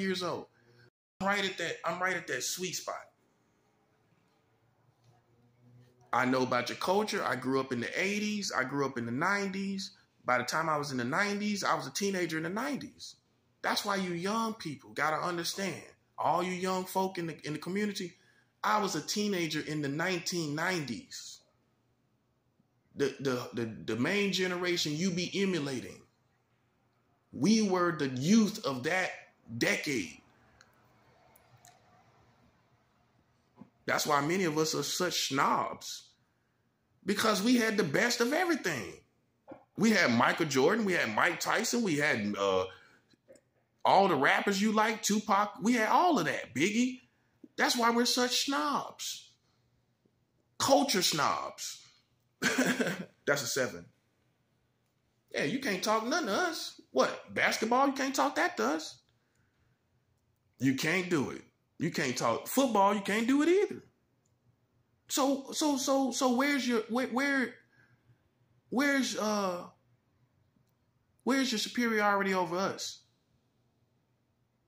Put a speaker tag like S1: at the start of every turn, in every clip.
S1: years old. I'm right at that sweet spot. I know about your culture. I grew up in the 80s. I grew up in the 90s. By the time I was in the 90s, I was a teenager in the 90s. That's why you young people got to understand. All you young folk in the community, I was a teenager in the 1990s. The main generation you be emulating. We were the youth of that decade. That's why many of us are such snobs. Because we had the best of everything. We had Michael Jordan. We had Mike Tyson. We had all the rappers you like, Tupac. We had all of that, Biggie. That's why we're such snobs. Culture snobs. That's a 7. Yeah, you can't talk nothing to us. What? Basketball? You can't talk that to us. You can't do it. You can't talk football. You can't do it either. So where's your superiority over us?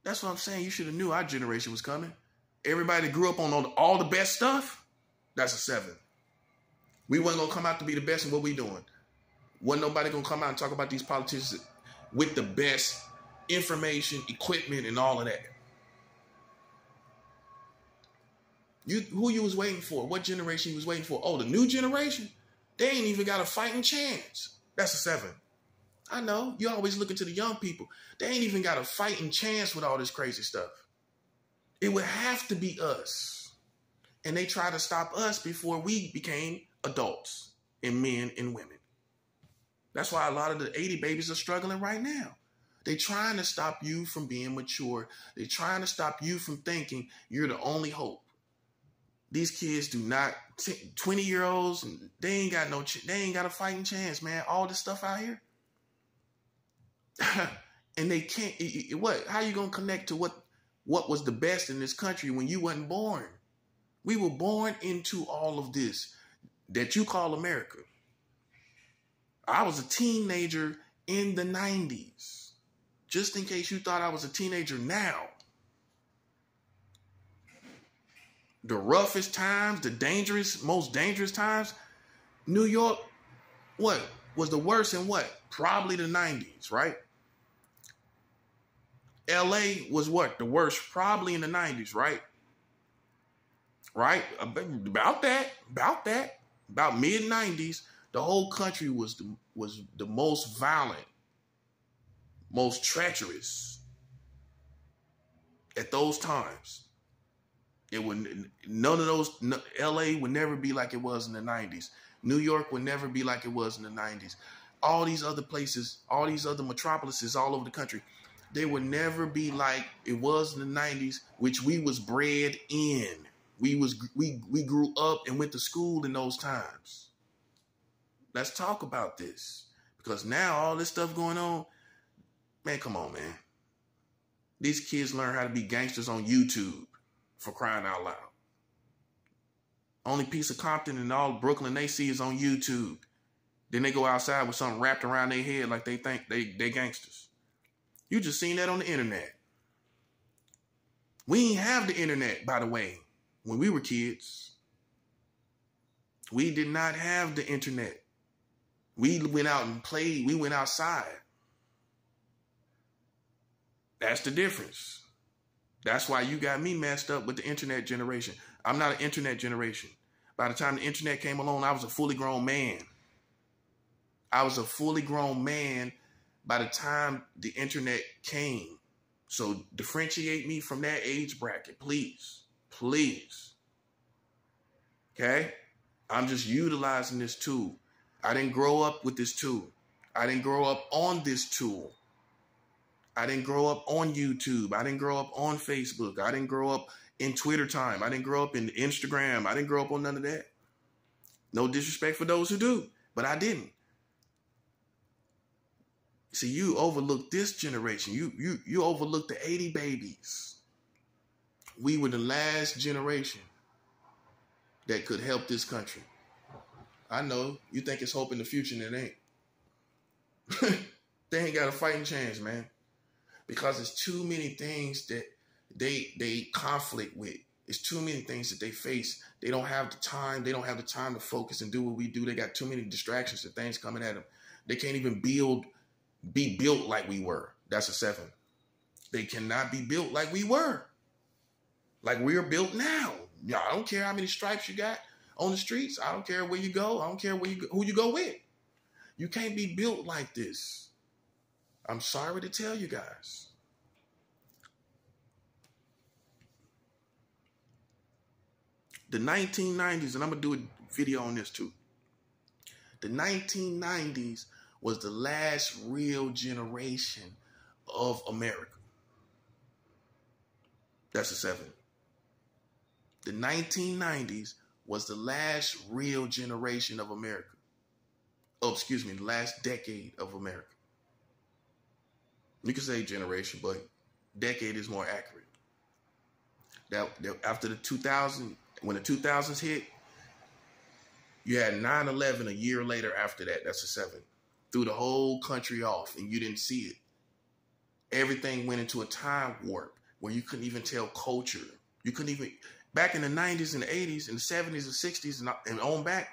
S1: That's what I'm saying. You should have knew our generation was coming. Everybody that grew up on all the best stuff, that's a 7. We wasn't gonna come out to be the best in what we doing. Wasn't nobody gonna come out and talk about these politicians with the best information, equipment, and all of that. Who you was waiting for? What generation you was waiting for? Oh, the new generation? They ain't even got a fighting chance. That's a 7. I know. You always looking to the young people. They ain't even got a fighting chance with all this crazy stuff. It would have to be us. And they try to stop us before we became adults and men and women. That's why a lot of the 80 babies are struggling right now. They're trying to stop you from being mature. They're trying to stop you from thinking you're the only hope. These kids do not, 20-year-olds, they ain't got a fighting chance, man. All this stuff out here. And they can't, what? How you going to connect to what was the best in this country when you wasn't born? We were born into all of this that you call America. I was a teenager in the 90s. Just in case you thought I was a teenager now. The roughest times, the most dangerous times, New York, what? Was the worst in what? Probably the 90s, right? LA was what? The worst probably in the 90s, right? Right? About mid-90s, the whole country was the most violent, most treacherous at those times. It would none of those. LA would never be like it was in the 90s. New York would never be like it was in the 90s. All these other places, all these other metropolises all over the country, they would never be like it was in the 90s, which we was bred in. We grew up and went to school in those times. Let's talk about this. Because now all this stuff going on, man, come on, man. These kids learn how to be gangsters on YouTube, for crying out loud. Only piece of Compton and all Brooklyn they see is on YouTube. Then they go outside with something wrapped around their head like they think they gangsters. You just seen that on the internet. We ain't have the internet, by the way, when we were kids. We did not have the internet. We went out and played. We went outside. That's the difference. That's why you got me messed up with the internet generation. I'm not an internet generation. By the time the internet came along, I was a fully grown man. I was a fully grown man by the time the internet came. So differentiate me from that age bracket, please. Please. Okay? I'm just utilizing this tool. I didn't grow up with this tool. I didn't grow up on this tool. I didn't grow up on YouTube. I didn't grow up on Facebook. I didn't grow up in Twitter time. I didn't grow up in Instagram. I didn't grow up on none of that. No disrespect for those who do, but I didn't. See, you overlooked this generation. You overlooked the 80 babies. We were the last generation that could help this country. I know you think it's hope in the future and it ain't. They ain't got a fighting chance, man. because it's too many things that they conflict with. It's too many things that they face. They don't have the time. They don't have the time to focus and do what we do. They got too many distractions and things coming at them. They can't even be built like we were. That's a 7. They cannot be built like we were. Like we're built now. Y'all, I don't care how many stripes you got on the streets. I don't care where you go. I don't care who you go with. You can't be built like this. I'm sorry to tell you guys. The 1990s, and I'm going to do a video on this too. The 1990s was the last real generation of America. That's a 7. The 1990s was the last real generation of America. Oh, excuse me, the last decade of America. You can say generation, but decade is more accurate. That after the 2000, when the 2000s hit, you had 9/11 a year later after that. That's a 7. Threw the whole country off, and you didn't see it. Everything went into a time warp where you couldn't even tell culture. You couldn't even, back in the 90s and the 80s and the 70s and 60s and on back,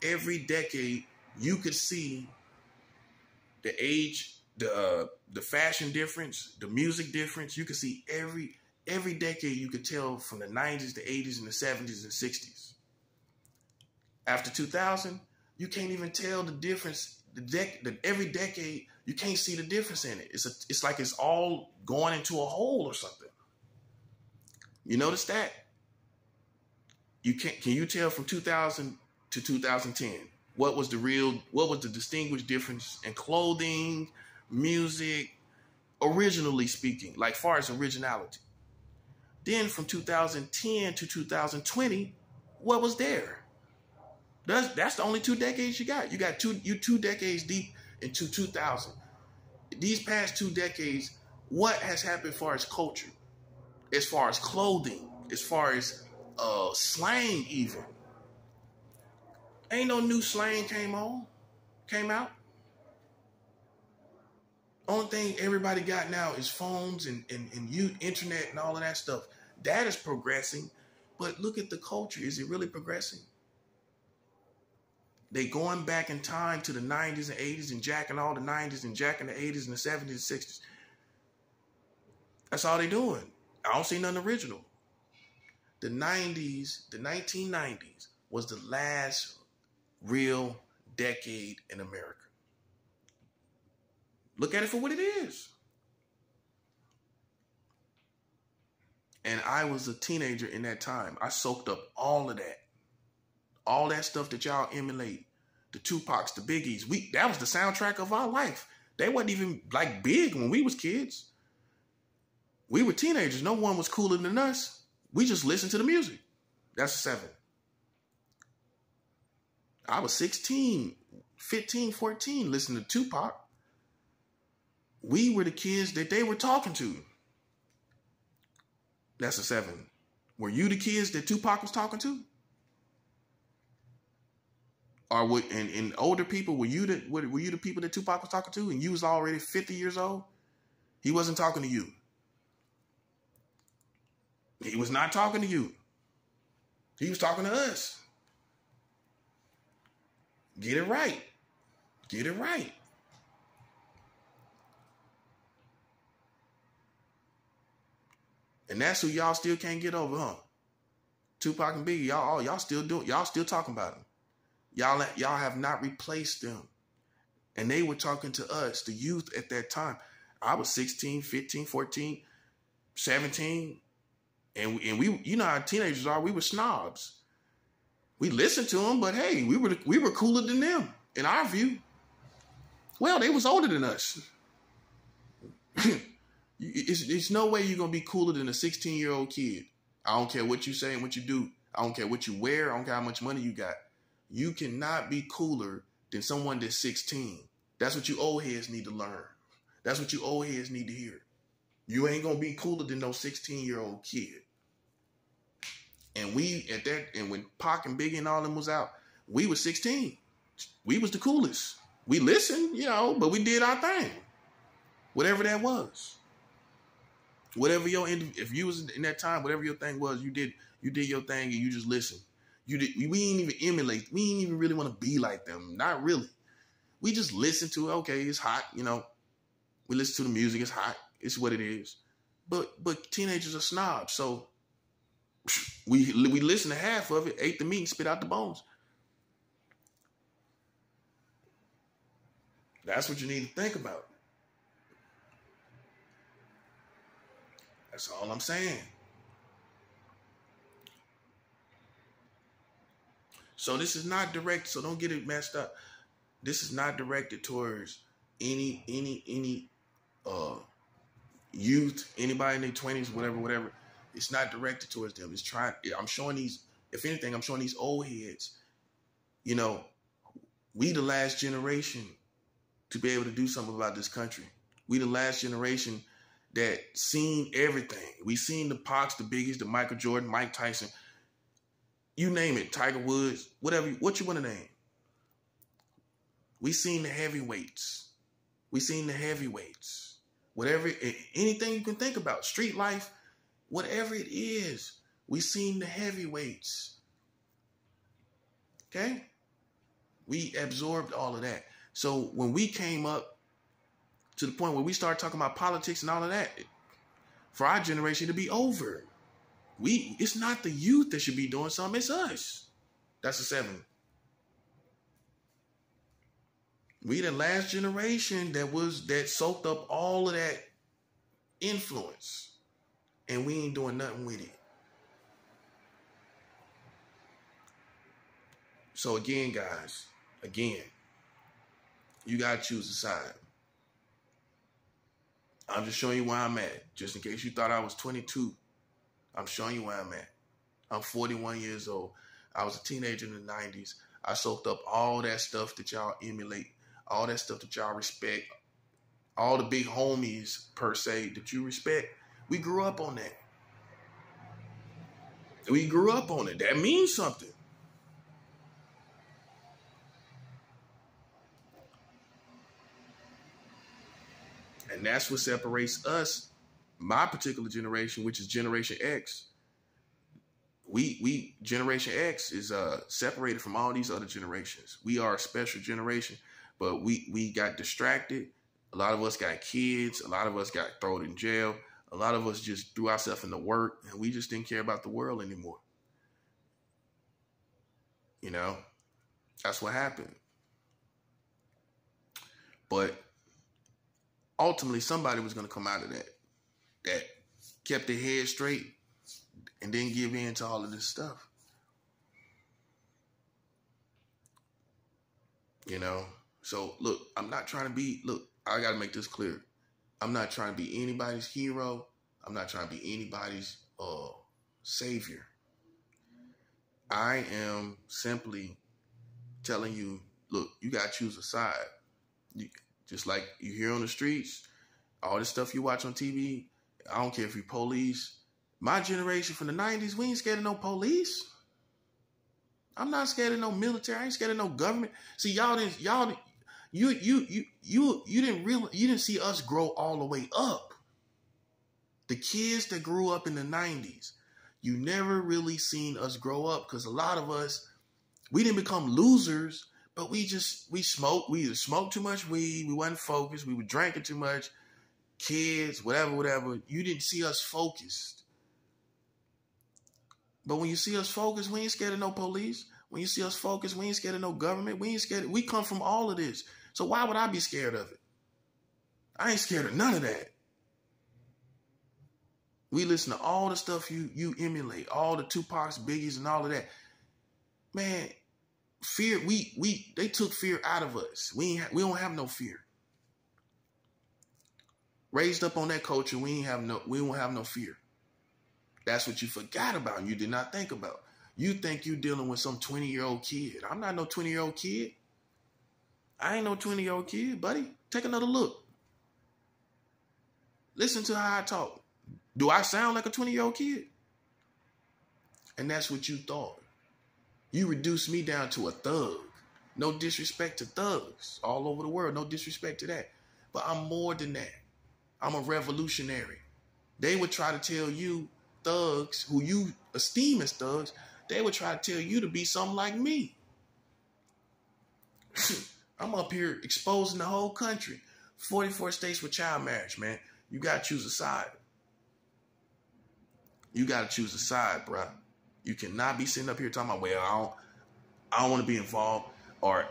S1: every decade you could see the age, the fashion difference, the music difference. You could see every decade you could tell from the 90s, the 80s, and the 70s and 60s. After 2000, you can't even tell the difference. Every decade, you can't see the difference in it. It's like it's all going into a hole or something. You notice that? Can you tell from 2000 to 2010 what was the distinguished difference in clothing, music, originally speaking, like far as originality? Then from 2010 to 2020, what was there? That's the only 2 decades you got. You got two decades deep into 2000. These past 2 decades, what has happened as far as culture, as far as clothing, as far as slang even? Ain't no new slang came out. Only thing everybody got now is phones and internet and all of that stuff. That is progressing, but look at the culture. Is it really progressing? They going back in time to the 90s and 80s and jacking all the 90s and jacking the 80s and the 70s and 60s. That's all they doing. I don't see nothing original. The 90s, the 1990s was the last real decade in America. Look at it for what it is. And I was a teenager in that time. I soaked up all of that. All that stuff that y'all emulate. The Tupacs, the Biggies. That was the soundtrack of our life. They wasn't even like big when we was kids. We were teenagers. No one was cooler than us. We just listened to the music. That's a 7. I was 16, 15, 14 listening to Tupac. We were the kids that they were talking to. That's a 7. Were you the kids that Tupac was talking to? Or and older people, were you the people that Tupac was talking to and you was already 50 years old? He wasn't talking to you. He was not talking to you. He was talking to us. Get it right. Get it right. And that's who y'all still can't get over, huh? Tupac and Biggie, y'all still talking about them. Y'all have not replaced them. And they were talking to us, the youth at that time. I was 16, 15, 14, 17. And we, you know how teenagers are, we were snobs. We listened to them, but hey, we were cooler than them, in our view. Well, they was older than us. It's no way you're going to be cooler than a 16-year-old kid. I don't care what you say and what you do. I don't care what you wear. I don't care how much money you got. You cannot be cooler than someone that's 16. That's what you old heads need to learn. That's what you old heads need to hear. You ain't going to be cooler than no 16-year-old kid. And when Pac and Biggie and all them was out, we was 16. We was the coolest. We listened, but we did our thing. Whatever that was. Whatever if you was in that time, whatever your thing was, you did your thing and you just listened. We ain't even emulate. We ain't even really want to be like them. Not really. We just listen to it. Okay, it's hot. You know, we listen to the music. It's hot. It's what it is. But teenagers are snobs. So we listened to half of it, ate the meat, and spit out the bones. That's what you need to think about. That's all I'm saying. So this is not direct. So don't get it messed up. This is not directed towards any youth, anybody in their 20s, whatever. It's not directed towards them. I'm showing these, if anything, I'm showing these old heads, you know, we the last generation to be able to do something about this country. We the last generation that seen everything. We seen the Pox, the Biggies, the Michael Jordan, Mike Tyson, you name it, Tiger Woods, whatever, what you want to name. We seen the heavyweights. Whatever, anything you can think about, street life, whatever it is, we seen the heavyweights. Okay? We absorbed all of that. So when we came up to the point where we started talking about politics and all of that, for our generation to be over. It's not the youth that should be doing something, it's us. That's a 7. We the last generation that soaked up all of that influence, and we ain't doing nothing with it. So again, guys, you gotta choose a side. I'm just showing you where I'm at. Just in case you thought I was 22, I'm showing you where I'm at. I'm 41 years old. I was a teenager in the 90s. I soaked up all that stuff that y'all emulate, all that stuff that y'all respect, all the big homies, per se, that you respect. We grew up on that. That means something. And that's what separates us, my particular generation, which is Generation X. We Generation X is separated from all these other generations. We are a special generation, but we got distracted. A lot of us got kids. A lot of us got thrown in jail. A lot of us just threw ourselves into work, and we just didn't care about the world anymore. You know, that's what happened. But ultimately, somebody was going to come out of that kept their head straight and didn't give in to all of this stuff. You know? So, look, I'm not trying to be, I got to make this clear. I'm not trying to be anybody's hero. I'm not trying to be anybody's savior. I am simply telling you, look, you got to choose a side. Just like you hear on the streets, all this stuff you watch on TV, I don't care if you're police. My generation from the 90s, we ain't scared of no police. I'm not scared of no military. I ain't scared of no government. See, you didn't see us grow all the way up. The kids that grew up in the 90s, you never really seen us grow up, because a lot of us, we didn't become losers, but we smoked. We either smoked too much weed, we wasn't focused, we were drinking too much, kids, whatever. You didn't see us focused. But when you see us focused, we ain't scared of no police. When you see us focused, we ain't scared of no government. We ain't scared. We come from all of this. So why would I be scared of it? I ain't scared of none of that. We listen to all the stuff you emulate, all the Tupacs, Biggies, and all of that. Man, fear, they took fear out of us. We don't have no fear. Raised up on that culture, we don't have no fear. That's what you forgot about and you did not think about. You think you're dealing with some 20-year-old kid. I'm not no 20-year-old kid. I ain't no 20-year-old kid, buddy. Take another look. Listen to how I talk. Do I sound like a 20-year-old kid? And that's what you thought. You reduced me down to a thug. No disrespect to thugs all over the world. No disrespect to that. But I'm more than that. I'm a revolutionary. They would try to tell you, thugs, who you esteem as thugs, they would try to tell you to be something like me. I'm up here exposing the whole country. 44 states with child marriage, man. You got to choose a side. You got to choose a side, bro. You cannot be sitting up here talking about, well, I don't want to be involved, or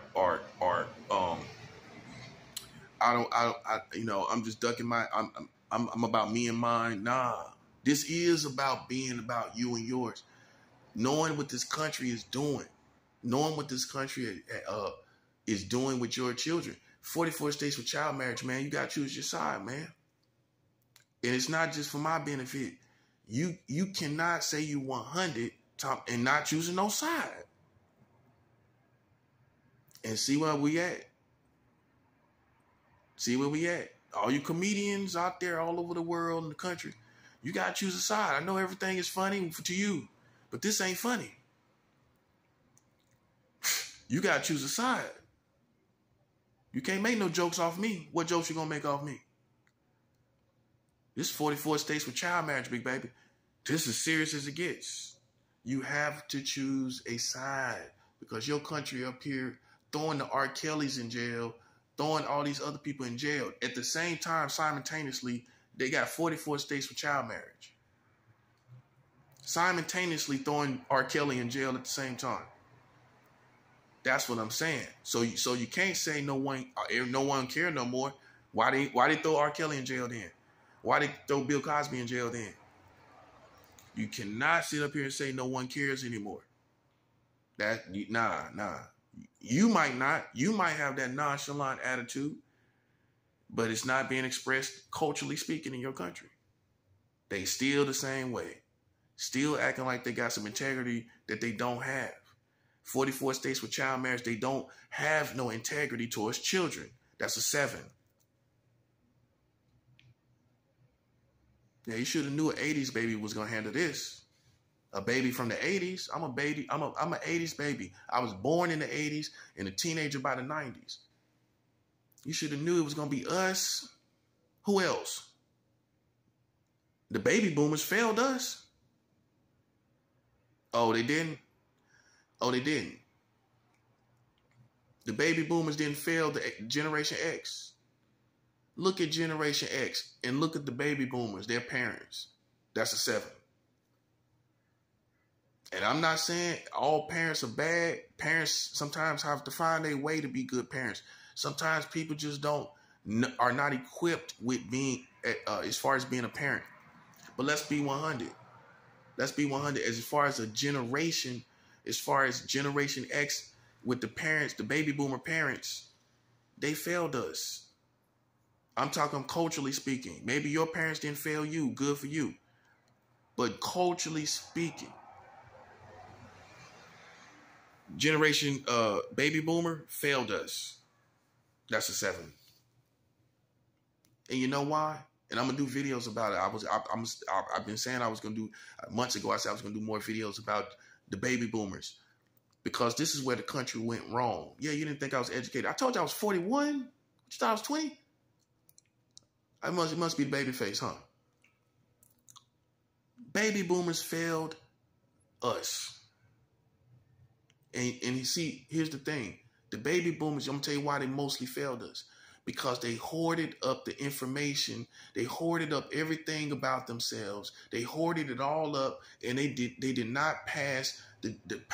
S1: I'm just ducking I'm about me and mine. Nah, this is about being about you and yours. Knowing what this country is doing, knowing what this country is doing with your children. 44 states with child marriage, man. You got to choose your side, man. And it's not just for my benefit. You cannot say you 100 and not choosing no side. And see where we at. See where we at. All you comedians out there all over the world and the country, you got to choose a side. I know everything is funny to you, but this ain't funny. You got to choose a side. You can't make no jokes off me. What jokes you going to make off me? This 44 states with child marriage, big baby. This is as serious as it gets. You have to choose a side because your country up here throwing the R. Kellys in jail, throwing all these other people in jail. At the same time, simultaneously, they got 44 states with child marriage. Simultaneously throwing R. Kelly in jail at the same time. That's what I'm saying. So you can't say no one care no more. Why they throw R. Kelly in jail then? Why they throw Bill Cosby in jail then? You cannot sit up here and say no one cares anymore. Nah. You might not. You might have that nonchalant attitude, but it's not being expressed culturally speaking in your country. They still the same way. Still acting like they got some integrity that they don't have. 44 states with child marriage, they don't have no integrity towards children. That's a 7. Yeah, you should have knew an 80s baby was going to handle this. A baby from the 80s. I'm a baby. I'm an 80s baby. I was born in the 80s and a teenager by the 90s. You should have knew it was going to be us. Who else? The baby boomers failed us. Oh, they didn't? Oh, they didn't. The baby boomers didn't fail the Generation X. Look at Generation X and look at the baby boomers, their parents. That's a 7. And I'm not saying all parents are bad. Parents sometimes have to find their way to be good parents. Sometimes people just are not equipped with being, as far as being a parent. But let's be 100. Let's be 100. As far as a generation, as far as Generation X with the parents, the baby boomer parents, they failed us. I'm talking culturally speaking. Maybe your parents didn't fail you. Good for you. But culturally speaking, Generation baby boomer failed us. That's a 7. And you know why? And I'm gonna do videos about it. I've been saying I was gonna do months ago. I said I was gonna do more videos about the baby boomers because this is where the country went wrong. Yeah, you didn't think I was educated. I told you I was 41. You thought I was 20? It must be the baby face, huh? Baby boomers failed us. And you see, here's the thing. The baby boomers, I'm going to tell you why they mostly failed us. Because they hoarded up the information. They hoarded up everything about themselves. They hoarded it all up, and they did not pass the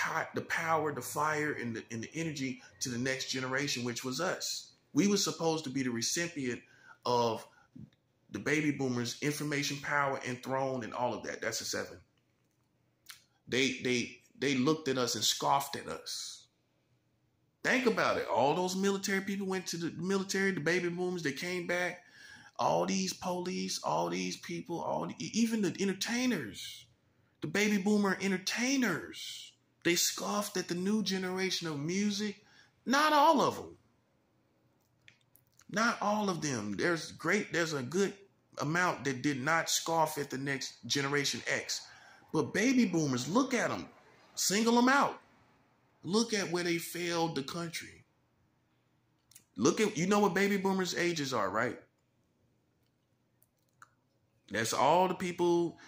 S1: power, the fire, and the energy to the next generation, which was us. We were supposed to be the recipient of the baby boomers' information, power, and throne, and all of that. That's a 7. They looked at us and scoffed at us. Think about it. All those military people went to the military, the baby boomers, they came back. All these police, all these people, even the entertainers, the baby boomer entertainers, they scoffed at the new generation of music. Not all of them. Not all of them. There's a good amount that did not scoff at the next Generation X. But baby boomers, look at them. Single them out. Look at where they failed the country. You know what baby boomers' ages are, right? That's all the people.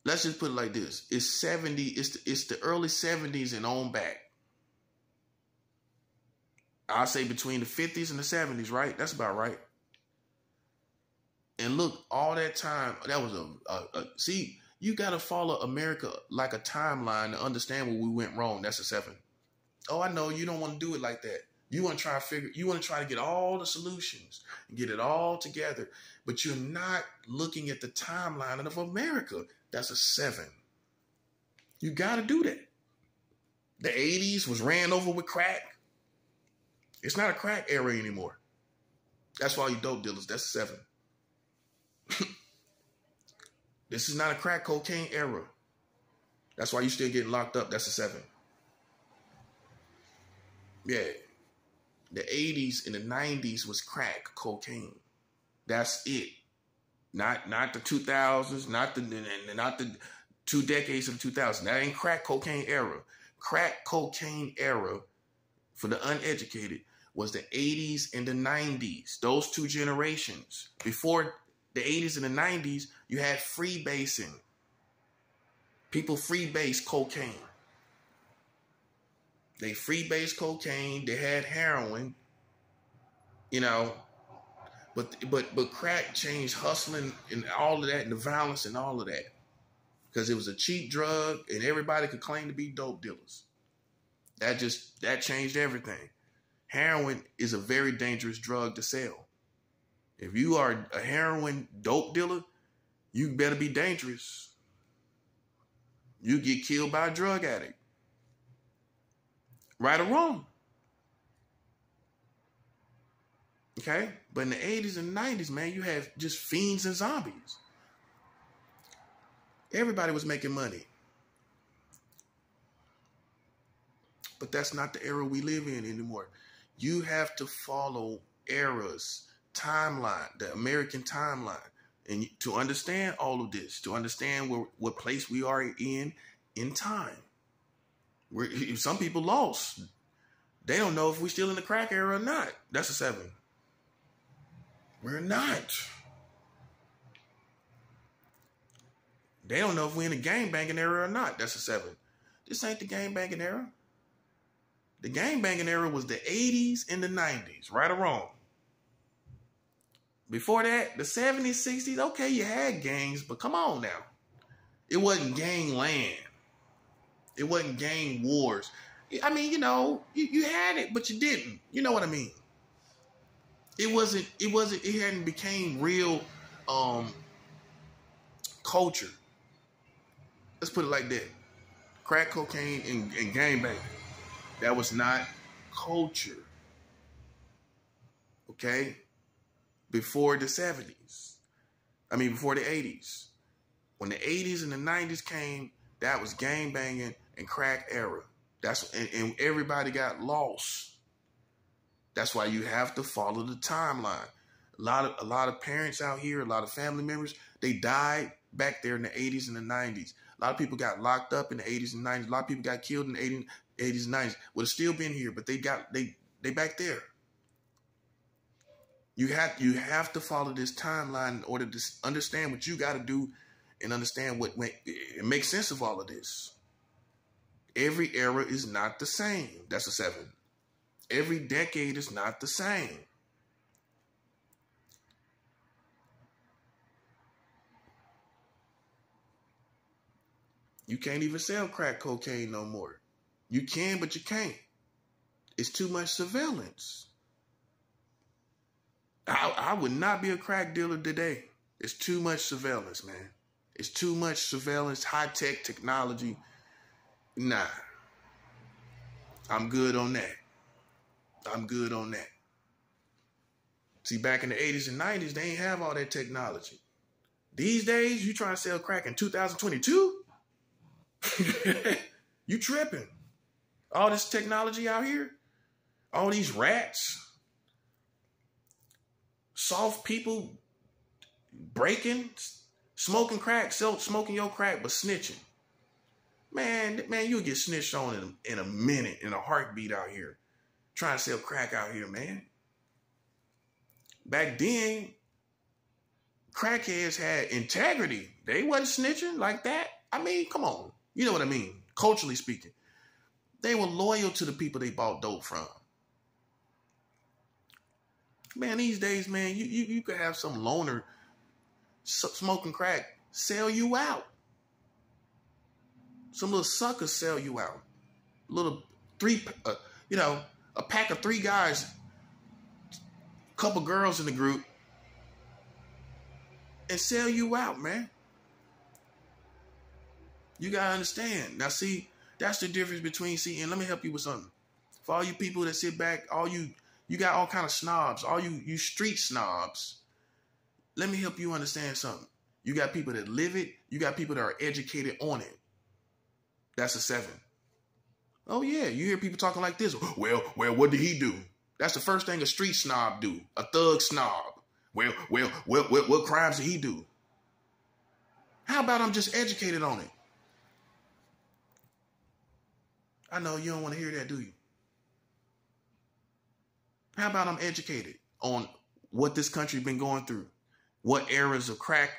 S1: Let's just put it like this. It's 70, it's the early 70s and on back. I'll say between the 50s and the 70s, right? That's about right. And look, all that time, that was see, you got to follow America like a timeline to understand where we went wrong. That's a 7. Oh, I know you don't want to do it like that. You want to try to get all the solutions and get it all together, but you're not looking at the timeline of America. That's a 7. You got to do that. The 80s was ran over with crack. It's not a crack era anymore. That's why you dope dealers. That's a 7. This is not a crack cocaine era. That's why you still getting locked up. That's a 7. Yeah. The 80s and the 90s was crack cocaine. That's it. Not the 2000s, not the 2 decades of the 2000s. That ain't crack cocaine era. Crack cocaine era for the uneducated was the 80s and the 90s. Those 2 generations. Before the 80s and the 90s, you had freebasing. People freebase cocaine. They freebase cocaine. They had heroin. You know, but crack changed hustling and all of that and the violence and all of that. Because it was a cheap drug and everybody could claim to be dope dealers. That changed everything. Heroin is a very dangerous drug to sell. If you are a heroin dope dealer, you better be dangerous. You get killed by a drug addict. Right or wrong. Okay? But in the 80s and 90s, man, you had just fiends and zombies. Everybody was making money. But that's not the era we live in anymore. You have to follow eras, timeline, the American timeline. And to understand all of this, to understand what place we are in time. Some people lost. They don't know if we're still in the crack era or not. That's a 7. We're not. They don't know if we're in the gangbanging era or not. That's a 7. This ain't the gangbanging era. The gangbanging era was the 80s and the 90s, right or wrong. Before that, the 70s, 60s, okay, you had gangs, but come on now. It wasn't gangland. It wasn't gang wars. I mean, you know, you had it, but you didn't. You know what I mean? It hadn't became real culture. Let's put it like that. Crack cocaine and gangbang. That was not culture. Okay? Before the 70s. Before the 80s. When the 80s and the 90s came, that was gangbanging and crack era. And everybody got lost. That's why you have to follow the timeline. A lot of parents out here, a lot of family members, they died back there in the 80s and the 90s. A lot of people got locked up in the 80s and 90s. A lot of people got killed in the 80s and 90s. Would have still been here, but they back there. You have to follow this timeline in order to understand what you got to do and understand what makes sense of all of this. Every era is not the same. That's a 7. Every decade is not the same. You can't even sell crack cocaine no more. You can, but you can't. It's too much surveillance. I would not be a crack dealer today. It's too much surveillance, man. It's too much surveillance, high-tech technology. Nah. I'm good on that. I'm good on that. See, back in the 80s and 90s, they ain't have all that technology. These days, you trying to sell crack in 2022? You tripping. All this technology out here, all these rats, soft people breaking, smoking crack, smoking your crack, but snitching. Man, you'll get snitched on in a minute, in a heartbeat out here. Trying to sell crack out here, man. Back then, Crackheads had integrity. They wasn't snitching like that. I mean, come on. You know what I mean? Culturally speaking. They were loyal to the people they bought dope from. Man, these days, man, you could have some loner smoking crack sell you out. Some little suckers sell you out. Little a pack of 3 guys, couple girls in the group, and sell you out, man. You gotta understand. Now, see, that's the difference between, and let me help you with something. For all you people that sit back, you got all kind of snobs, all you street snobs. Let me help you understand something. You got people that live it. You got people that are educated on it. That's a 7. Oh yeah, you hear people talking like this. Well, what did he do? That's the first thing a street snob do. A thug snob. Well, what crimes did he do? How about I'm just educated on it? I know you don't want to hear that, do you? How about I'm educated on what this country been going through? What eras of crack,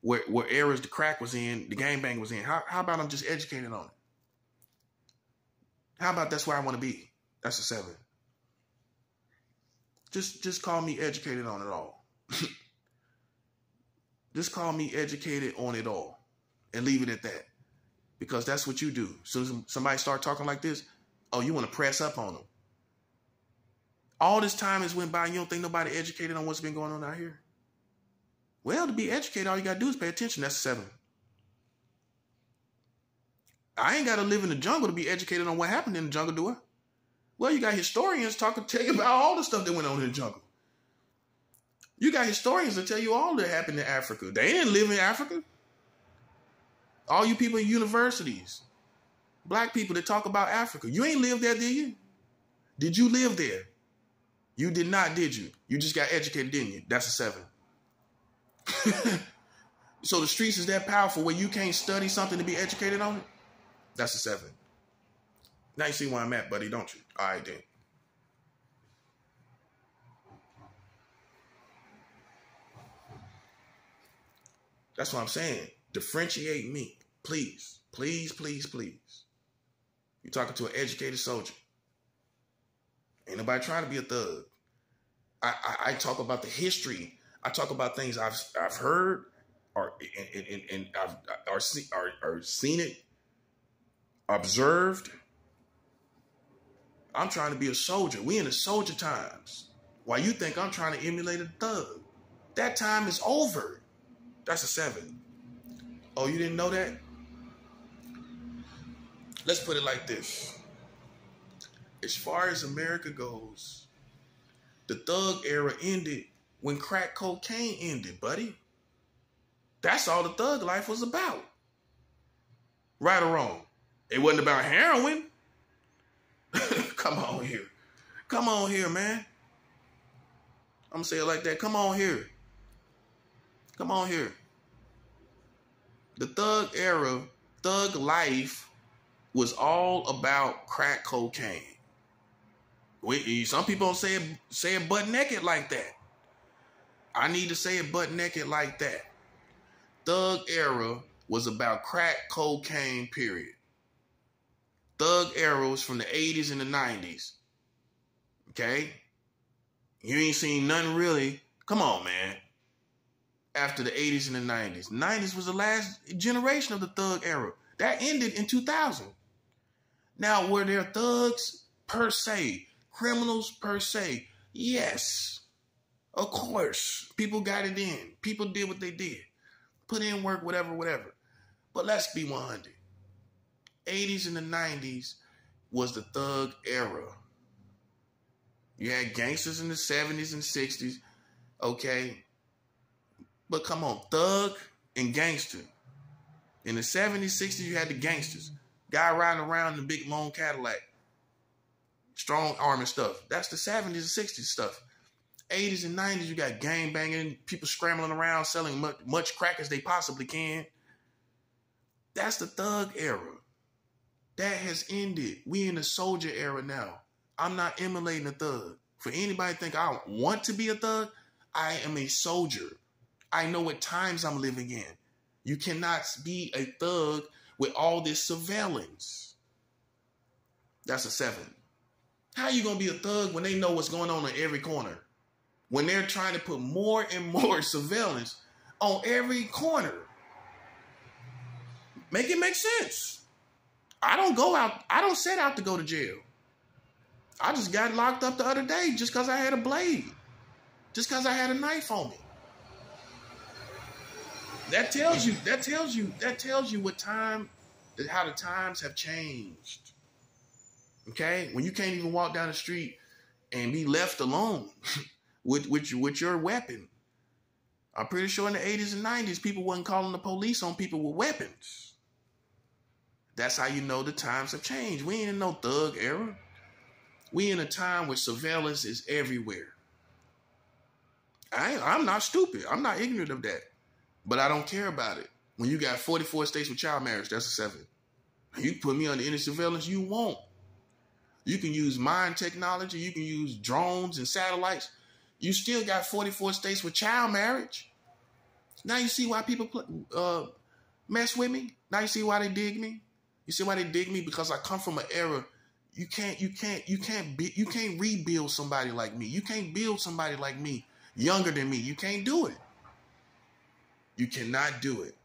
S1: what eras the crack was in, the gangbang was in. How about I'm just educated on it? How about that's where I want to be? That's a 7. Just call me educated on it all. Just call me educated on it all and leave it at that. Because that's what you do. As soon as somebody start talking like this, oh, you want to press up on them. All this time has went by and you don't think nobody educated on what's been going on out here? Well, to be educated, all you got to do is pay attention. That's a 7. I ain't got to live in the jungle to be educated on what happened in the jungle, do I? Well, you got historians tell you about all the stuff that went on in the jungle. You got historians that tell you all that happened in Africa. They didn't live in Africa. All you people in universities, black people that talk about Africa, you ain't lived there, did you? Did you live there? You did not, did you? You just got educated, didn't you? That's a 7. So the streets is that powerful where you can't study something to be educated on it? That's a 7. Now you see where I'm at, buddy, don't you? All right, then. That's what I'm saying. Differentiate me. Please, please, please, please. You're talking to an educated soldier. Ain't nobody trying to be a thug. I talk about the history. I talk about things I've heard or I've seen it, observed. I'm trying to be a soldier. We in the soldier times. Why you think I'm trying to emulate a thug? That time is over. That's a 7. Oh, you didn't know that? Let's put it like this. As far as America goes, the thug era ended when crack cocaine ended, buddy. That's all the thug life was about. Right or wrong? It wasn't about heroin. Come on here. Come on here, man. I'm going to say it like that. Come on here. Come on here. The thug era, thug life was all about crack cocaine. Some people don't say it butt naked like that. I need to say it butt naked like that. Thug era was about crack cocaine, period. Thug era was from the 80s and the 90s. Okay? You ain't seen nothing really. Come on, man. After the 80s and the 90s. 90s was the last generation of the thug era. That ended in 2000. Now, were there thugs per se? Criminals per se? Yes. Of course. People got it in. People did what they did. Put in work, whatever. But let's be 100. 80s and the 90s was the thug era. You had gangsters in the 70s and 60s. Okay. But come on, thug and gangster. In the 70s, 60s, you had the gangsters. Guy riding around in a big, long Cadillac. Strong arm and stuff. That's the 70s and 60s stuff. 80s and 90s, you got gang banging, people scrambling around, selling much crack as they possibly can. That's the thug era. That has ended. We in the soldier era now. I'm not emulating a thug. For anybody to think I want to be a thug, I am a soldier. I know what times I'm living in. You cannot be a thug with all this surveillance. That's a 7. How you going to be a thug when they know what's going on in every corner? When they're trying to put more and more surveillance on every corner. Make it make sense. I don't set out to go to jail. I just got locked up the other day just because I had a blade. Just because I had a knife on me. That tells you what time, how the times have changed. Okay? When you can't even walk down the street and be left alone with your weapon. I'm pretty sure in the 80s and 90s, people wasn't calling the police on people with weapons. That's how you know the times have changed. We ain't in no thug era. We in a time where surveillance is everywhere. I'm not stupid. I'm not ignorant of that. But I don't care about it. When you got 44 states with child marriage, that's a 7. You can put me under any surveillance you want. You can use mind technology. You can use drones and satellites. You still got 44 states with child marriage. Now you see why people mess with me? Now you see why they dig me? You see why they dig me? Because I come from an era. You can't rebuild somebody like me. You can't build somebody like me younger than me. You can't do it. You cannot do it.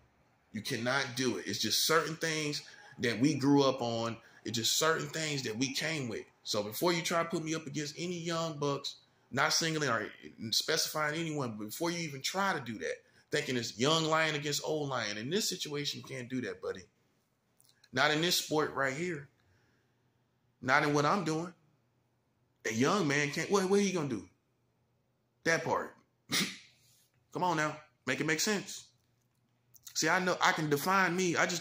S1: You cannot do it. It's just certain things that we grew up on. It's just certain things that we came with. So before you try to put me up against any young bucks, not singling or specifying anyone, but before you even try to do that, thinking it's young lion against old lion. In this situation, you can't do that, buddy. Not in this sport right here. Not in what I'm doing. A young man can't. What he gonna do? That part. Come on now. Make it make sense. See, I know I can define me. I just